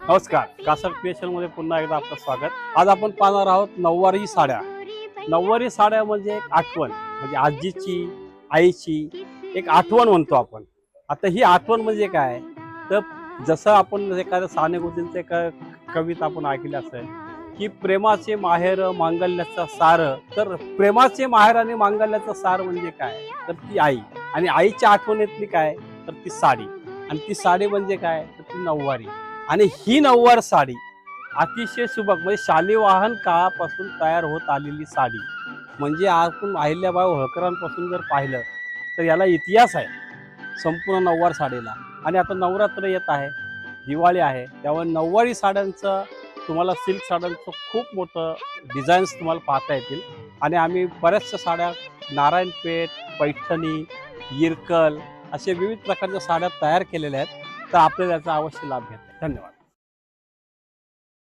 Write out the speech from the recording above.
नमस्कार, कासर क्रिएशन मध्ये पुन्हा एकदा आपलं स्वागत। आज आपण पाहणार आहोत नऊवारी साड्या। नऊवारी साड्या म्हणजे एक आठवण, म्हणजे आजीची, आईची एक आठवण म्हणतो आपण। आता ही आठवण म्हणजे काय, तर जसं आपण एखाद्या साने गुरुजींचं एक कविता आपण ऐकली असेल की प्रेमाचे माहेर मांगल्याचा सार। तर प्रेमाचे माहेर आणि मांगल्याचा सार म्हणजे काय, तर ती आई। आणि आईच्या आठवणीतली काय, तर ती साडी। आणि ती साडी म्हणजे काय, तर ती नऊवारी। आणि ही नऊवार साडी अतिशय सुबक, म्हणजे शालिवाहन काळापासून तयार होत आलेली साडी। म्हणजे आपण अहिल्याबाई होळकरांपासून जर पाहिलं तर याला इतिहास आहे संपूर्ण नऊवार साडीला। आणि आता नवरात्र येत आहे, दिवाळी आहे, त्यामुळे नऊवारी साड्यांचं तुम्हाला सिल्क साड्यांचं खूप मोठं डिझाईन्स तुम्हाला पाहता येतील। आणि आम्ही बऱ्याचशा साड्या नारायणपेठ, पैठणी, इरकल असे विविध प्रकारच्या साड्या तयार केलेल्या आहेत। तर आपल्याला याचा अवश्य लाभ घ्या। धन्यवाद।